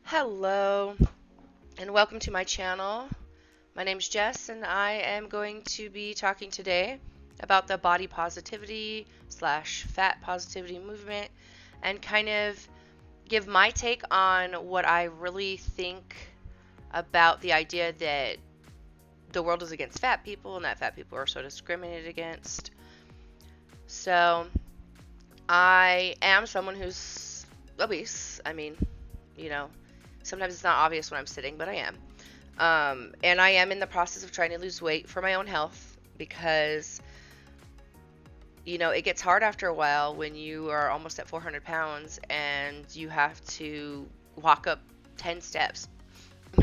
Hello, and welcome to my channel. My name's Jess, and I am going to be talking today about the body positivity slash fat positivity movement and kind of give my take on what I really think about the idea that the world is against fat people and that fat people are so discriminated against. So, I am someone who's obese. You know, sometimes it's not obvious when I'm sitting, but I am. And I am in the process of trying to lose weight for my own health because, it gets hard after a while when you are almost at 400 pounds and you have to walk up 10 steps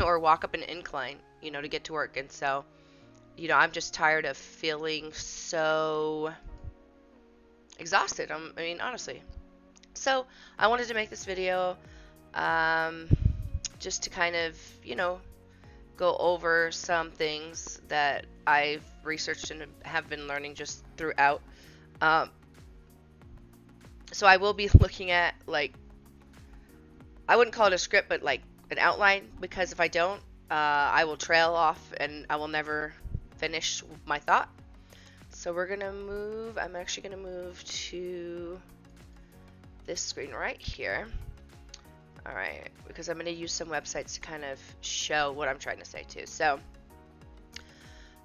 or walk up an incline, to get to work. And so, I'm just tired of feeling so exhausted. Honestly. So I wanted to make this video just to kind of, go over some things that I've researched and have been learning just throughout. So I will be looking at, I wouldn't call it a script, but like an outline, because if I don't, I will trail off and I will never finish my thought. So I'm actually going to move to this screen right here. Alright, because I'm going to use some websites to kind of show what I'm trying to say too. So,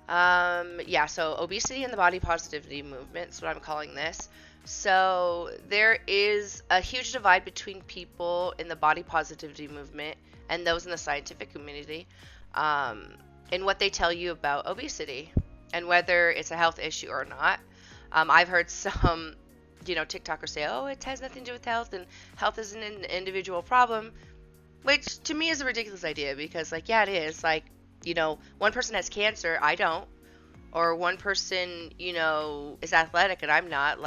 so obesity and the body positivity movement is what I'm calling this. So, there is a huge divide between people in the body positivity movement and those in the scientific community in what they tell you about obesity and whether it's a health issue or not. I've heard some TikTokers say, oh, it has nothing to do with health, and health is an individual problem, which to me is a ridiculous idea because, it is. One person has cancer, I don't, or one person, is athletic and I'm not.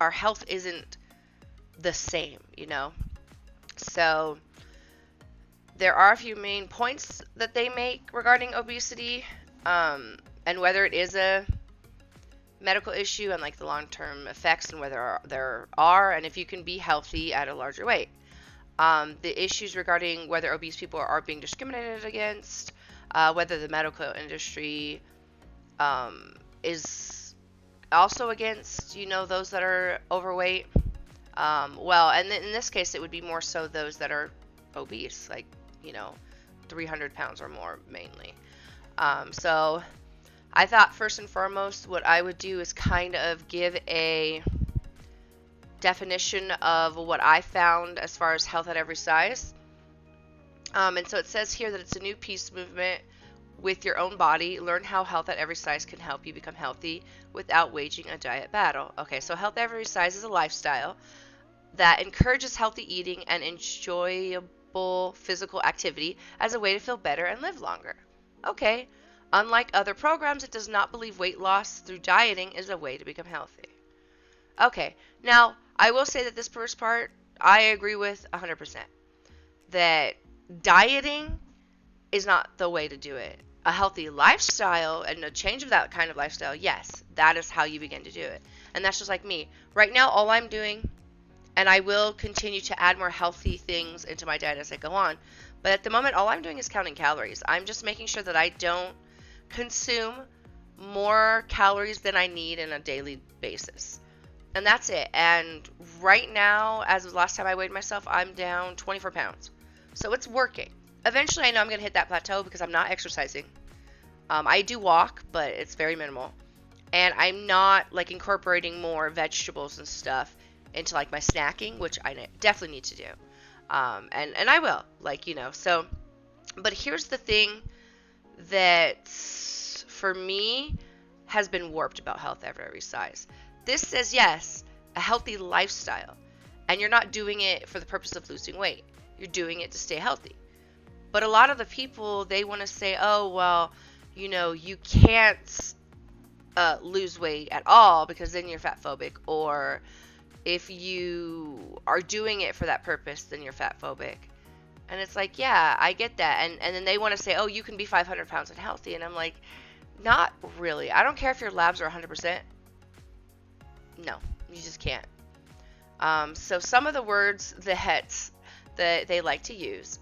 Our health isn't the same, So, there are a few main points that they make regarding obesity, and whether it is a medical issue and the long-term effects and whether there are and if you can be healthy at a larger weight. The issues regarding whether obese people are being discriminated against, whether the medical industry is also against those that are overweight. And in this case it would be more so those that are obese, 300 pounds or more mainly. So I thought first and foremost what I would do is kind of give a definition of what I found as far as health at every size. And so it says here that it's a new peace movement with your own body. Learn how health at every size can help you become healthy without waging a diet battle. Okay, so health at every size is a lifestyle that encourages healthy eating and enjoyable physical activity as a way to feel better and live longer. Okay. Unlike other programs, it does not believe weight loss through dieting is a way to become healthy. Okay, now I will say that this first part I agree with 100%. That dieting is not the way to do it. A healthy lifestyle and a change of that kind of lifestyle, yes, that is how you begin to do it. And that's just like me. Right now, all I'm doing, and I will continue to add more healthy things into my diet as I go on, but at the moment, all I'm doing is counting calories. I'm just making sure that I don't consume more calories than I need on a daily basis. And that's it. And right now, as of the last time I weighed myself, I'm down 24 pounds. So it's working. Eventually, I know I'm going to hit that plateau because I'm not exercising. I do walk, but it's very minimal. And I'm not incorporating more vegetables and stuff into my snacking, which I definitely need to do. And I will, so, but here's the thing that for me has been warped about health at every size. This says, yes, a healthy lifestyle, and you're not doing it for the purpose of losing weight. You're doing it to stay healthy. But a lot of the people, they want to say, oh, well, you can't lose weight at all because then you're fat phobic, or if you are doing it for that purpose, then you're fat phobic. And it's yeah, I get that. And then they want to say, oh, you can be 500 pounds and healthy. And I'm like, not really. I don't care if your labs are 100%. No, you just can't. So some of the words that that they like to use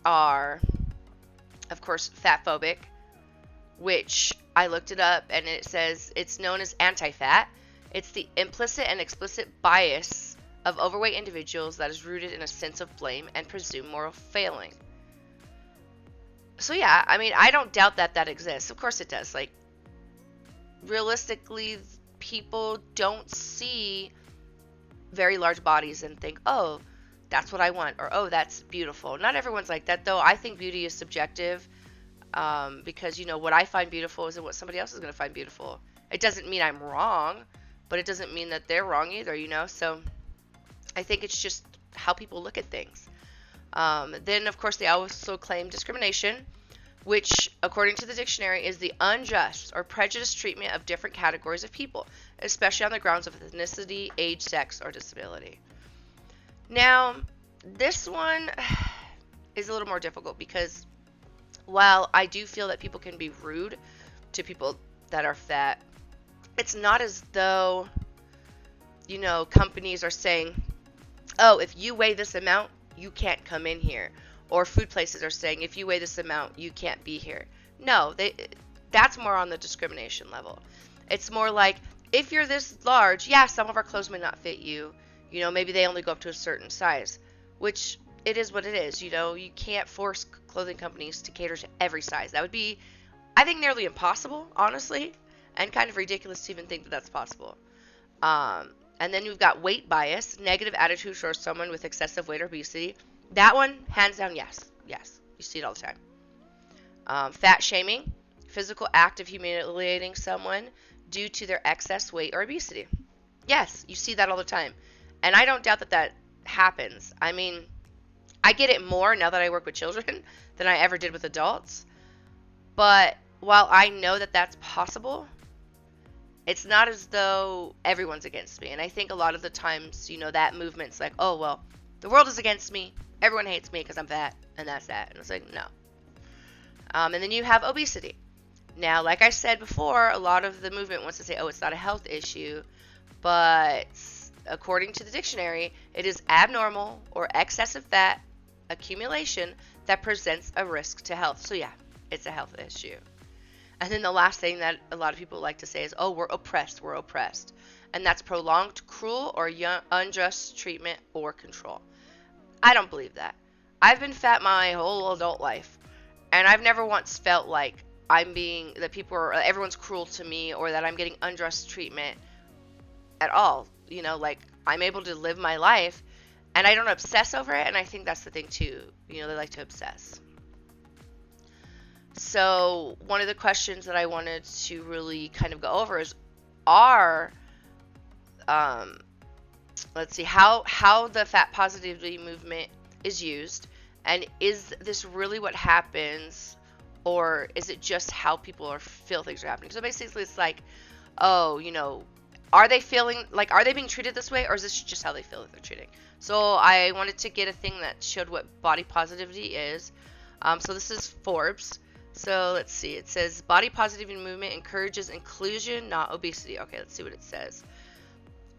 are, of course, fat phobic, which I looked it up and it says it's known as anti-fat. It's the implicit and explicit bias of overweight individuals that is rooted in a sense of blame and presumed moral failing. So yeah, I mean, I don't doubt that that exists. Of course it does. Like, realistically, people don't see very large bodies and think, oh, that's what I want, or oh, that's beautiful. Not everyone's like that, though. I think beauty is subjective, because, you know, what I find beautiful isn't what somebody else is going to find beautiful. It doesn't mean I'm wrong, but it doesn't mean that they're wrong either, you know? So I think it's just how people look at things. Then, of course, they also claim discrimination, which, according to the dictionary, is the unjust or prejudiced treatment of different categories of people, especially on the grounds of ethnicity, age, sex, or disability. Now, this one is a little more difficult because while I do feel that people can be rude to people that are fat, it's not as though, you know, companies are saying, oh, if you weigh this amount, you can't come in here. Or food places are saying, if you weigh this amount, you can't be here. No, that's more on the discrimination level. It's more like, if you're this large, yeah, some of our clothes may not fit you. You know, maybe they only go up to a certain size, which it is what it is. You know, you can't force clothing companies to cater to every size. That would be, I think, nearly impossible, honestly, and kind of ridiculous to even think that that's possible. And then you've got weight bias, negative attitude towards someone with excessive weight or obesity. That one, hands down, yes. Yes. You see it all the time. Fat shaming, physical act of humiliating someone due to their excess weight or obesity. Yes, you see that all the time. And I don't doubt that that happens. I mean, I get it more now that I work with children than I ever did with adults. But while I know that that's possible, it's not as though everyone's against me. And I think a lot of the times, you know, that movement's like, oh, well, the world is against me. Everyone hates me because I'm fat, and that's that. And it's like, no. And then you have obesity. Now, like I said before, a lot of the movement wants to say, oh, it's not a health issue. But according to the dictionary, it is abnormal or excessive fat accumulation that presents a risk to health. So yeah, it's a health issue. And then the last thing that a lot of people like to say is, oh, we're oppressed. And that's prolonged, cruel, or unjust treatment or control. I don't believe that. I've been fat my whole adult life, and I've never once felt like everyone's cruel to me, or that I'm getting unjust treatment at all. You know, like, I'm able to live my life, and I don't obsess over it, and I think that's the thing too. You know, they like to obsess. So one of the questions that I wanted to really kind of go over is, let's see, how the fat positivity movement is used, and is this really what happens, or is it just how people feel things are happening? So basically it's like, oh, you know, are they being treated this way, or is this just how they feel that they're treating? So I wanted to get a thing that showed what body positivity is. So this is Forbes. So let's see, it says body positivity movement encourages inclusion, not obesity. Okay, let's see what it says.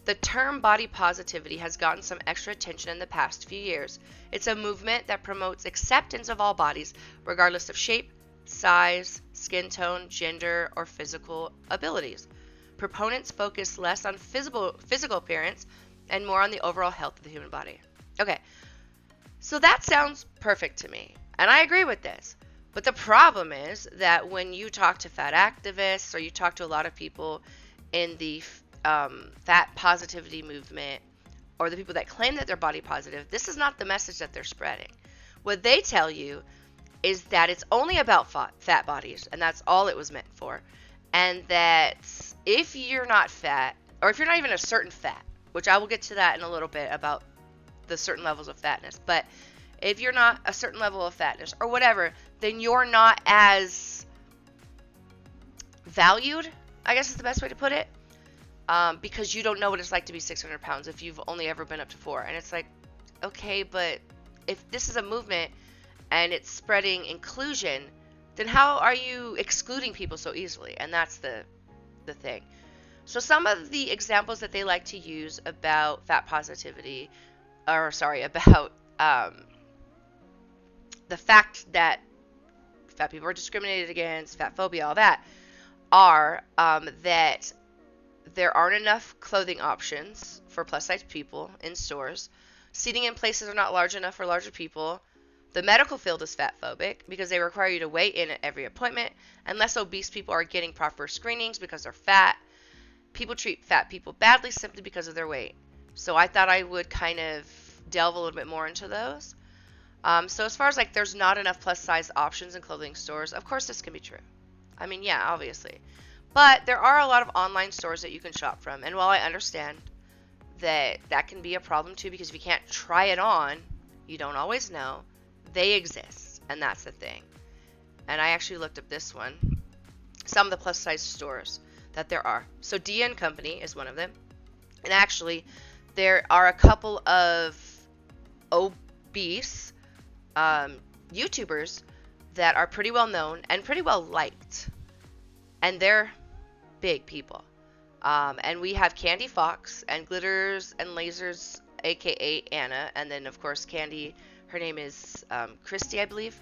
The term body positivity has gotten some extra attention in the past few years. It's a movement that promotes acceptance of all bodies, regardless of shape, size, skin tone, gender, or physical abilities. Proponents focus less on physical appearance and more on the overall health of the human body. Okay, so that sounds perfect to me, and I agree with this. But the problem is that when you talk to fat activists, or you talk to a lot of people in the fat positivity movement, or the people that claim that they're body positive, this is not the message that they're spreading. What they tell you is that it's only about fat bodies, and that's all it was meant for. And that if you're not fat, or if you're not even a certain fat, which I will get to that in a little bit about the certain levels of fatness, but if you're not a certain level of fatness or whatever, then you're not as valued, I guess is the best way to put it, because you don't know what it's like to be 600 pounds if you've only ever been up to 4. And it's like, okay, but if this is a movement and it's spreading inclusion, then how are you excluding people so easily? And that's the thing. So some of the examples that they like to use about fat positivity or sorry, about the fact that fat people are discriminated against, fat phobia, all that, are that there aren't enough clothing options for plus size people in stores. Seating in places are not large enough for larger people. The medical field is fat phobic because they require you to weigh in at every appointment, and less obese people are getting proper screenings because they're fat. People treat fat people badly simply because of their weight. So I thought I would kind of delve a little bit more into those. So as far as like there's not enough plus size options in clothing stores, of course this can be true. I mean, yeah, obviously. But there are a lot of online stores that you can shop from. And while I understand that that can be a problem too, because if you can't try it on, you don't always know, they exist. And that's the thing. And I actually looked up this one. Some of the plus size stores that there are. So D & Company is one of them. And actually, there are a couple of obese YouTubers that are pretty well known and pretty well liked. And they're big people. And we have Candy Fox and Glitters and Lasers, aka Anna. And then, of course, Candy, her name is Christy, I believe.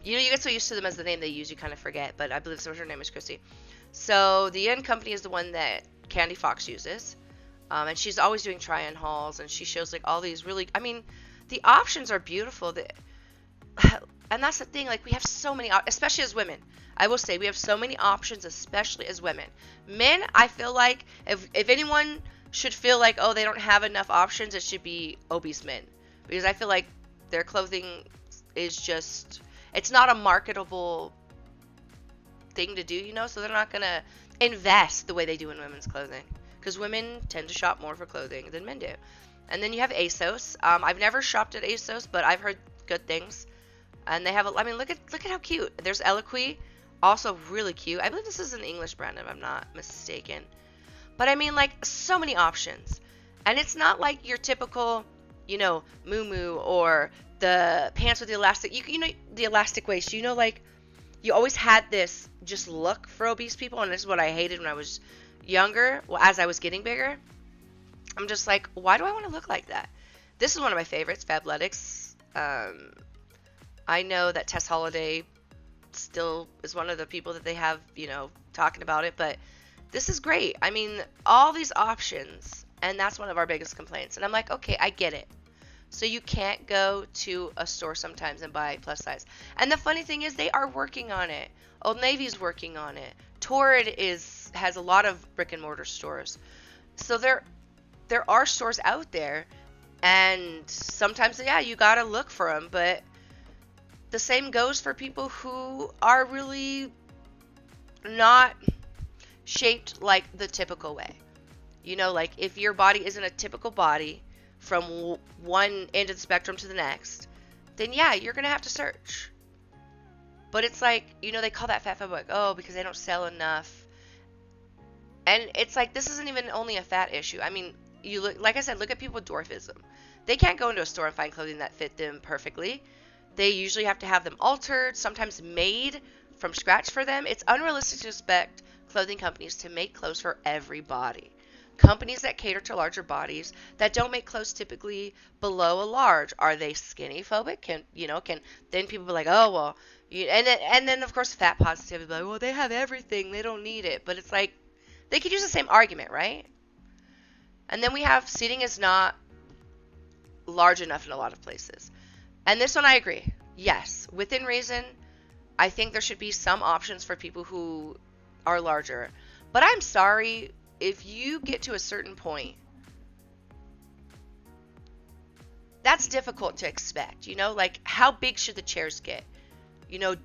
You get so used to them as the name they use, you kind of forget. But I believe her name is Christy. So the N Company is the one that Candy Fox uses. And she's always doing try-on hauls. And she shows like all these really, I mean, the options are beautiful. And that's the thing, like we have so many, especially as women. I will say we have so many options, especially as women. Men, I feel like if anyone should feel like, oh, they don't have enough options, it should be obese men. Because I feel like their clothing is just, it's not a marketable thing to do, you know? So they're not going to invest the way they do in women's clothing. Because women tend to shop more for clothing than men do. And then you have ASOS. I've never shopped at ASOS, but I've heard good things. And they have, I mean, look at how cute. There's Eloquii, also really cute. I believe this is an English brand, if I'm not mistaken. But I mean, like, so many options. And it's not like your typical, you know, muumuu or the pants with the elastic, you know, the elastic waist. You know, like, you always had this just look for obese people, and this is what I hated when I was younger, well, as I was getting bigger. I'm just like, why do I want to look like that? This is one of my favorites, Fabletics. I know that Tess Holliday still is one of the people that they have, you know, talking about it, but this is great. I mean, all these options, and that's one of our biggest complaints. And I'm like, okay, I get it. So you can't go to a store sometimes and buy plus size. And the funny thing is, they are working on it. Old Navy's working on it. Torrid has a lot of brick and mortar stores. So there are stores out there, and sometimes, yeah, you gotta look for them, but the same goes for people who are really not shaped like the typical way. You know, like if your body isn't a typical body from one end of the spectrum to the next, then yeah, you're going to have to search. But it's like, you know, they call that fat phobic, oh, because they don't sell enough. And it's like, this isn't even only a fat issue. I mean, you look, like I said, look at people with dwarfism. They can't go into a store and find clothing that fit them perfectly. They usually have to have them altered, sometimes made from scratch for them. It's unrealistic to expect clothing companies to make clothes for every body. Companies that cater to larger bodies that don't make clothes typically below a large, are they skinny phobic? Can then people be like, oh well, and then of course fat positivity, like, well, they have everything, they don't need it. But it's like they could use the same argument, right? And then we have seating is not large enough in a lot of places. And this one I agree. Yes, within reason, I think there should be some options for people who are larger. But I'm sorry, if you get to a certain point, that's difficult to expect. You know, like how big should the chairs get? You know,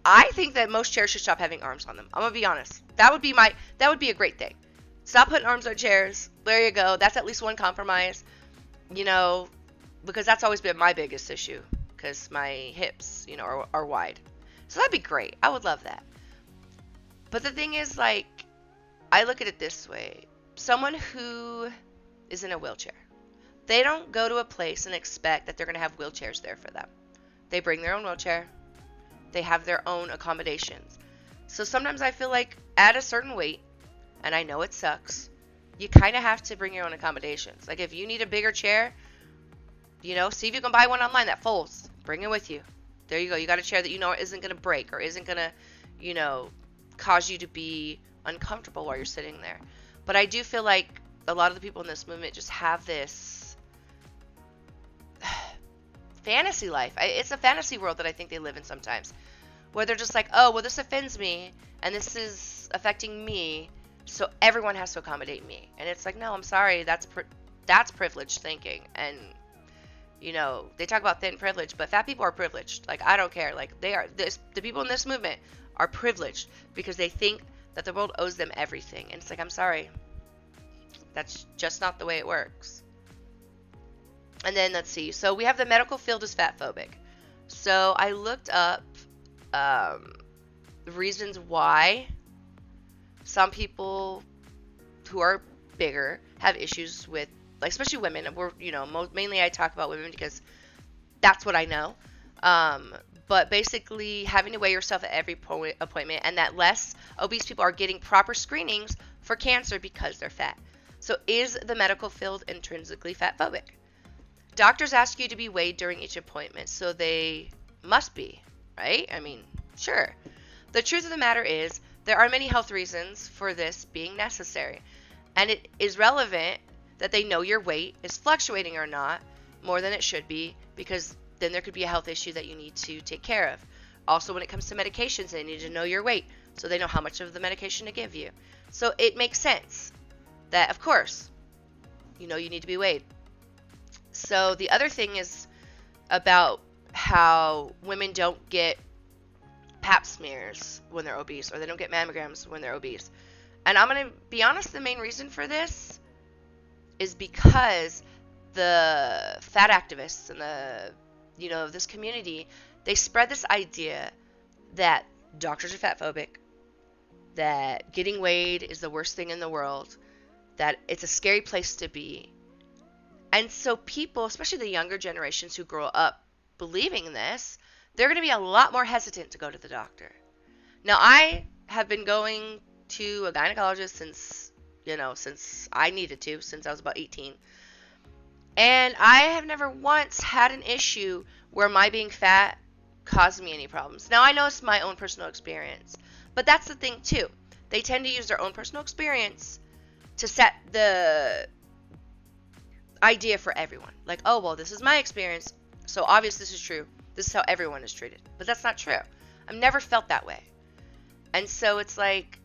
I think that most chairs should stop having arms on them. I'm gonna be honest. That would be a great thing. Stop putting arms on chairs. There you go. That's at least one compromise. You know, because that's always been my biggest issue, because my hips, you know, are wide. So that'd be great. I would love that. But the thing is, like, I look at it this way. Someone who is in a wheelchair, they don't go to a place and expect that they're going to have wheelchairs there for them. They bring their own wheelchair. They have their own accommodations. So sometimes I feel like at a certain weight, and I know it sucks, you kind of have to bring your own accommodations. Like if you need a bigger chair, See if you can buy one online that folds. Bring it with you. There you go. You got a chair that isn't going to break or isn't going to, cause you to be uncomfortable while you're sitting there. But I do feel like a lot of the people in this movement just have this fantasy life. It's a fantasy world that I think they live in sometimes, where they're just like, oh, well, this offends me and this is affecting me, so everyone has to accommodate me. And it's like, no, I'm sorry, that's privileged thinking. And they talk about thin privilege, but fat people are privileged. Like, I don't care. Like, the people in this movement are privileged because they think that the world owes them everything. And it's like, I'm sorry, that's just not the way it works. And then let's see. So we have the medical field is fat phobic. So I looked up reasons why some people who are bigger have issues with, like, especially women. We're, mainly I talk about women because that's what I know. But basically having to weigh yourself at every appointment, and that less obese people are getting proper screenings for cancer because they're fat. So is the medical field intrinsically fat phobic? Doctors ask you to be weighed during each appointment, so they must be, right? I mean, sure. The truth of the matter is there are many health reasons for this being necessary, and it is relevant that they know your weight is fluctuating or not more than it should be, because then there could be a health issue that you need to take care of. Also, when it comes to medications, they need to know your weight so they know how much of the medication to give you. So it makes sense that, of course, you need to be weighed. So the other thing is about how women don't get pap smears when they're obese, or they don't get mammograms when they're obese. And I'm going to be honest, the main reason for this is because the fat activists and this community, they spread this idea that doctors are fat phobic, that getting weighed is the worst thing in the world, that it's a scary place to be. And so people, especially the younger generations who grow up believing this, they're going to be a lot more hesitant to go to the doctor. Now, I have been going to a gynecologist since I needed to, since I was about 18. And I have never once had an issue where my being fat caused me any problems. Now, I know it's my own personal experience, but that's the thing too. They tend to use their own personal experience to set the idea for everyone. Like, oh, well, this is my experience, so obviously this is true. This is how everyone is treated. But that's not true. I've never felt that way. And so it's like,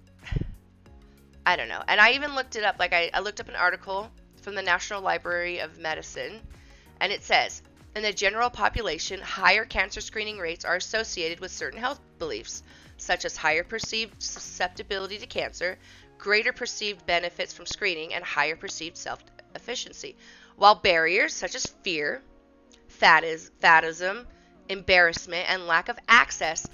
I don't know. And I even looked it up. Like, I looked up an article from the National Library of Medicine, and it says, in the general population, higher cancer screening rates are associated with certain health beliefs, such as higher perceived susceptibility to cancer, greater perceived benefits from screening, and higher perceived self-efficacy. While barriers such as fear, fatism, embarrassment, and lack of access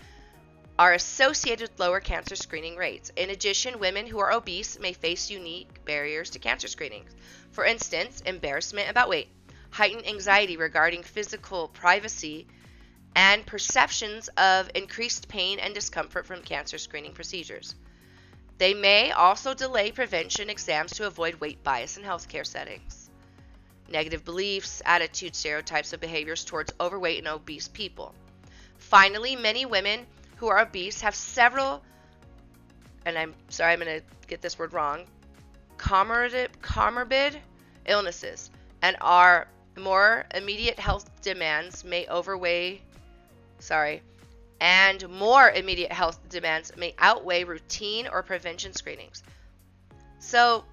are associated with lower cancer screening rates. In addition, women who are obese may face unique barriers to cancer screenings. For instance, embarrassment about weight, heightened anxiety regarding physical privacy, and perceptions of increased pain and discomfort from cancer screening procedures. They may also delay prevention exams to avoid weight bias in healthcare settings. Negative beliefs, attitudes, stereotypes, and behaviors towards overweight and obese people. Finally, many women who are obese have several, and I'm sorry, I'm going to get this word wrong, comorbid illnesses, and are more immediate health demands may outweigh routine or prevention screenings. So,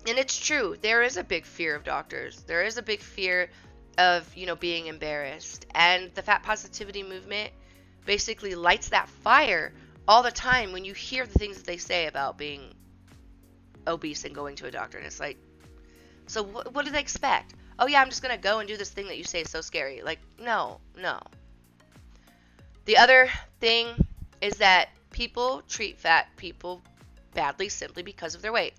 and it's true, there is a big fear of doctors. There is a big fear of, being embarrassed. And the fat positivity movement basically lights that fire all the time when you hear the things that they say about being obese and going to a doctor. And it's like, so what do they expect? Oh yeah, I'm just going to go and do this thing that you say is so scary. Like, no. The other thing is that people treat fat people badly simply because of their weight.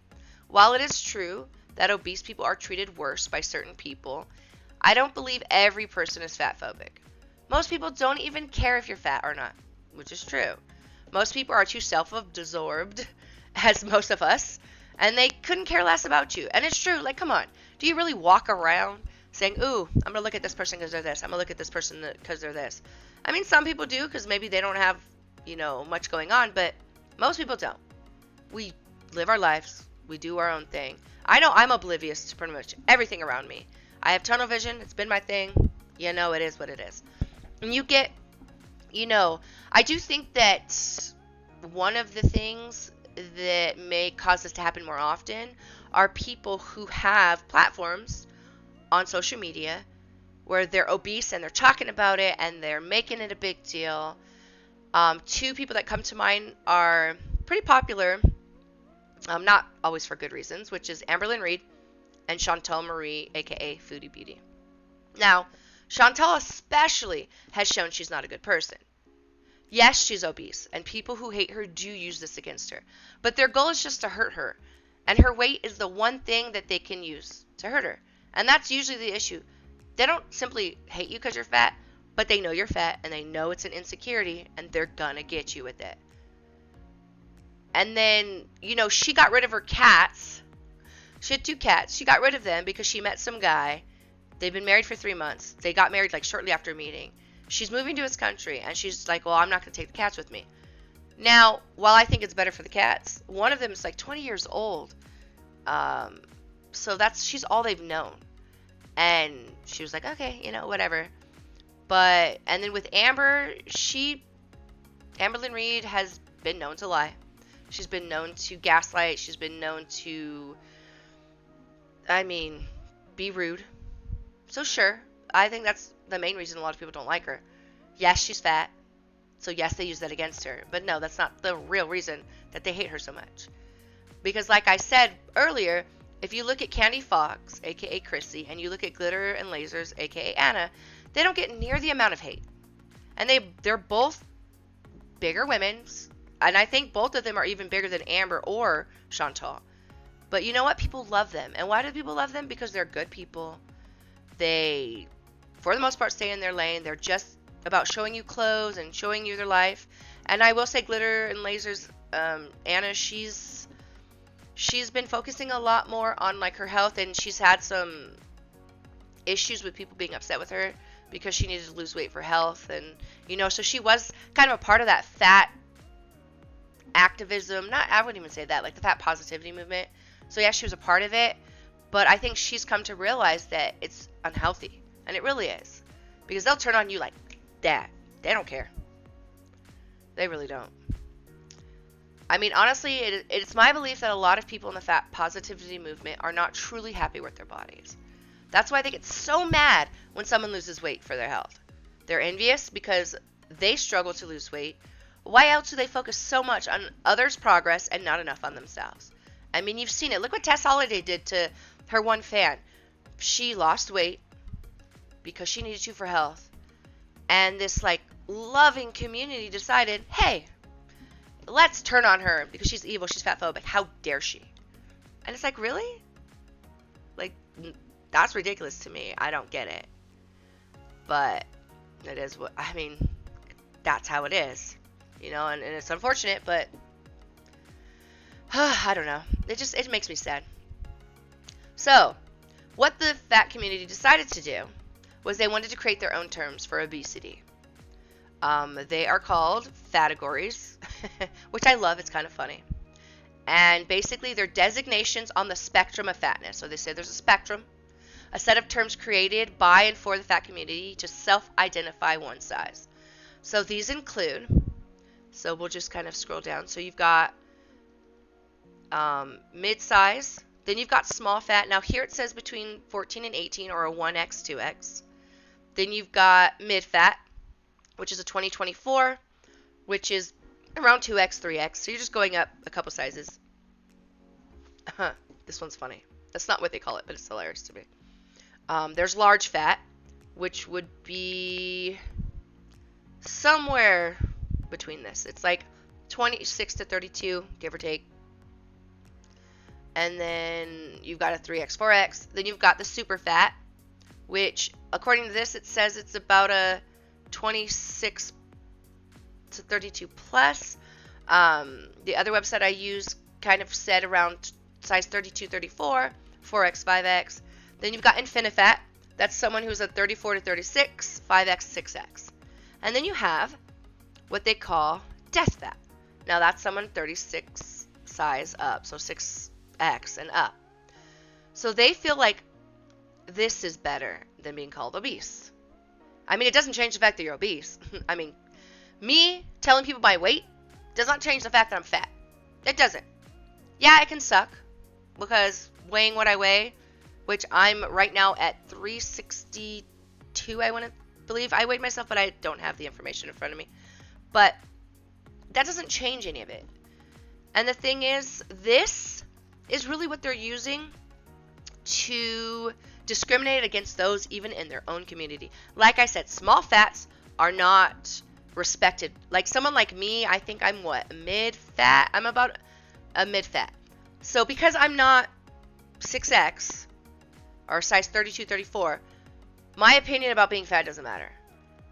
While it is true that obese people are treated worse by certain people, I don't believe every person is fat phobic. Most people don't even care if you're fat or not, which is true. Most people are too self-absorbed, as most of us, and they couldn't care less about you. And it's true, like, come on. Do you really walk around saying, ooh, I'm going to look at this person because they're this. I'm going to look at this person because they're this. I mean, some people do because maybe they don't have, much going on, but most people don't. We live our lives. We do our own thing. I know I'm oblivious to pretty much everything around me. I have tunnel vision. It's been my thing. It is what it is. And you get, I do think that one of the things that may cause this to happen more often are people who have platforms on social media where they're obese and they're talking about it and they're making it a big deal. Two people that come to mind are pretty popular, not always for good reasons, which is Amberlynn Reed and Chantal Marie, aka Foodie Beauty. Now, Chantal especially has shown she's not a good person. Yes, she's obese, and people who hate her do use this against her. But their goal is just to hurt her. And her weight is the one thing that they can use to hurt her. And that's usually the issue. They don't simply hate you because you're fat, but they know you're fat, and they know it's an insecurity, and they're gonna get you with it. And then, she got rid of her cats. She had 2 cats. She got rid of them because she met some guy. They've been married for 3 months. They got married shortly after meeting. She's moving to his country, and she's like, well, I'm not going to take the cats with me. Now, while I think it's better for the cats, one of them is 20 years old. So she's all they've known. And she was like, okay, whatever. And then with Amber, Amberlynn Reed has been known to lie. She's been known to gaslight. She's been known to, be rude. So sure, I think that's the main reason a lot of people don't like her. Yes, she's fat. So yes, they use that against her. But no, that's not the real reason that they hate her so much. Because like I said earlier, if you look at Candy Fox, aka Chrissy, and you look at Glitter and Lasers, aka Anna, they don't get near the amount of hate. And they're both bigger women. And I think both of them are even bigger than Amber or Chantal. But you know what? People love them. And why do people love them? Because they're good people. They, for the most part, stay in their lane. They're just about showing you clothes and showing you their life. And I will say Glitter and Lasers, Anna, she's been focusing a lot more on her health, and she's had some issues with people being upset with her because she needed to lose weight for health. And, so she was kind of a part of that fat activism. I wouldn't even say that, the fat positivity movement. So yeah, she was a part of it. But I think she's come to realize that it's unhealthy. And it really is. Because they'll turn on you like that. They don't care. They really don't. Honestly, it's my belief that a lot of people in the fat positivity movement are not truly happy with their bodies. That's why they get so mad when someone loses weight for their health. They're envious because they struggle to lose weight. Why else do they focus so much on others' progress and not enough on themselves? You've seen it. Look what Tess Holliday did to her one fan. She lost weight because she needed to for health. And this loving community decided, hey, let's turn on her because she's evil, she's fatphobic. How dare she? And it's really? That's ridiculous to me. I don't get it. But it is what, that's how it is. And it's unfortunate, but I don't know. It makes me sad. So, what the fat community decided to do was they wanted to create their own terms for obesity. They are called categories, which I love. It's kind of funny. And basically, they're designations on the spectrum of fatness. So they say there's a spectrum, a set of terms created by and for the fat community to self-identify one size. So these include, so we'll just kind of scroll down. So you've got mid-size, then you've got small fat. Now here it says between 14 and 18 or a 1X, 2X. Then you've got mid-fat, which is a 2024, which is around 2X, 3X. So you're just going up a couple sizes. This one's funny. That's not what they call it, but it's hilarious to me. There's large fat, which would be somewhere between this. It's 26 to 32, give or take. And then you've got a 3X, 4X. Then you've got the super fat, which according to this, it says it's about a 26 to 32 plus. The other website I use kind of said around size 32, 34, 4X, 5X. Then you've got infinifat. That's someone who's a 34 to 36, 5X, 6X. And then you have what they call death fat. Now that's someone 36 size up, so 6X and up. So they feel like this is better than being called obese. I mean, it doesn't change the fact that you're obese. I mean, me telling people my weight does not change the fact that I'm fat. It doesn't. Yeah, it can suck because weighing what I weigh, which I'm right now at 362, I want to believe. I weighed myself, but I don't have the information in front of me. But that doesn't change any of it. And the thing is, this is really what they're using to discriminate against those even in their own community. Like I said, small fats are not respected. Like someone like me, I think I'm what? Mid-fat? I'm about a mid-fat. So because I'm not 6X or size 32, 34, my opinion about being fat doesn't matter.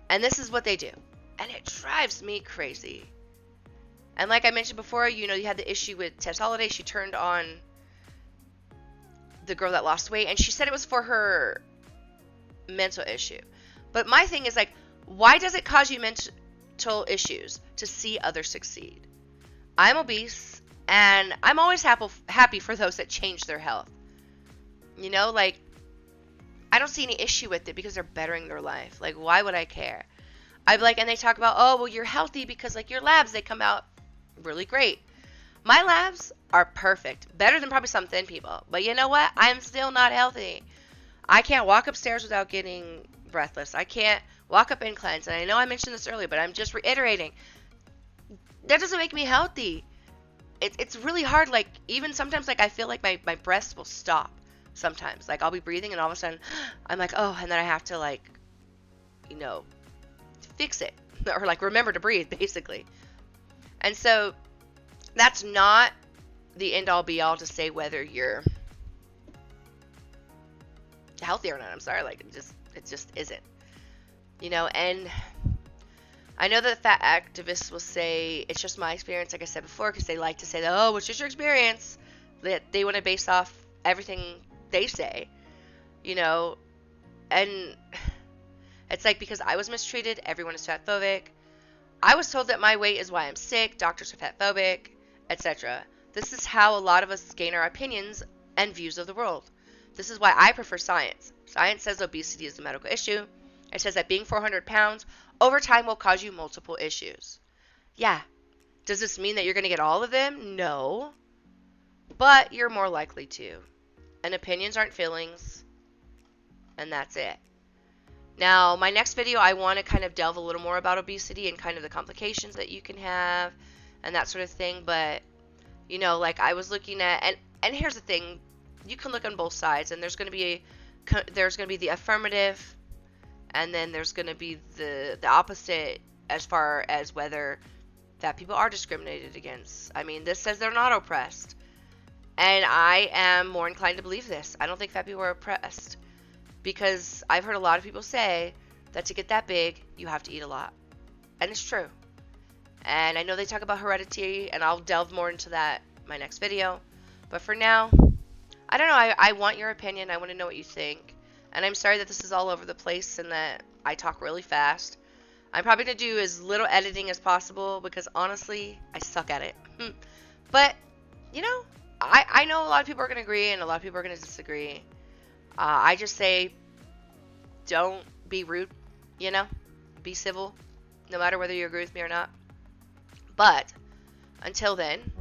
And this is what they do. And it drives me crazy. And like I mentioned before, you had the issue with Tess Holliday. She turned on the girl that lost weight, and she said it was for her mental issue. But my thing is, like, why does it cause you mental issues to see others succeed? I'm obese, and I'm always happy for those that change their health. Like, I don't see any issue with it because they're bettering their life. Like, why would I care? I'd be like, and they talk about, oh, well, you're healthy because, like, your labs, they come out really great. My labs are perfect. Better than probably some thin people. But you know what? I'm still not healthy. I can't walk upstairs without getting breathless. I can't walk up inclines. And I know I mentioned this earlier, but I'm just reiterating. That doesn't make me healthy. It's really hard. Like, even sometimes, like, I feel like my breaths will stop sometimes. Like, I'll be breathing and all of a sudden, I'm like, oh, and then I have to, like, fix it. Or, like, remember to breathe, basically. And so that's not the end-all be-all to say whether you're healthy or not. I'm sorry, like, it just isn't. And I know that fat activists will say it's just my experience, like I said before, because they like to say that, oh, it's just your experience. That they want to base off everything they say, and it's like, because I was mistreated, everyone is fatphobic. I was told that my weight is why I'm sick, doctors are fatphobic, etc. This is how a lot of us gain our opinions and views of the world. This is why I prefer science. Science says obesity is a medical issue. It says that being 400 pounds over time will cause you multiple issues. Yeah. Does this mean that you're going to get all of them? No. But you're more likely to. And opinions aren't feelings. And that's it. Now, my next video, I want to kind of delve a little more about obesity and kind of the complications that you can have and that sort of thing. But, like I was looking at, and here's the thing, you can look on both sides, and there's going to be the affirmative, and then there's going to be the opposite as far as whether fat people are discriminated against. I mean, this says they're not oppressed. And I am more inclined to believe this. I don't think fat people are oppressed. Because I've heard a lot of people say that to get that big, you have to eat a lot. And it's true. And I know they talk about heredity, and I'll delve more into that in my next video. But for now, I don't know. I want your opinion. I want to know what you think. And I'm sorry that this is all over the place and that I talk really fast. I'm probably going to do as little editing as possible because, honestly, I suck at it. But, I know a lot of people are going to agree and a lot of people are going to disagree. I just say, don't be rude, be civil, no matter whether you agree with me or not. But until then,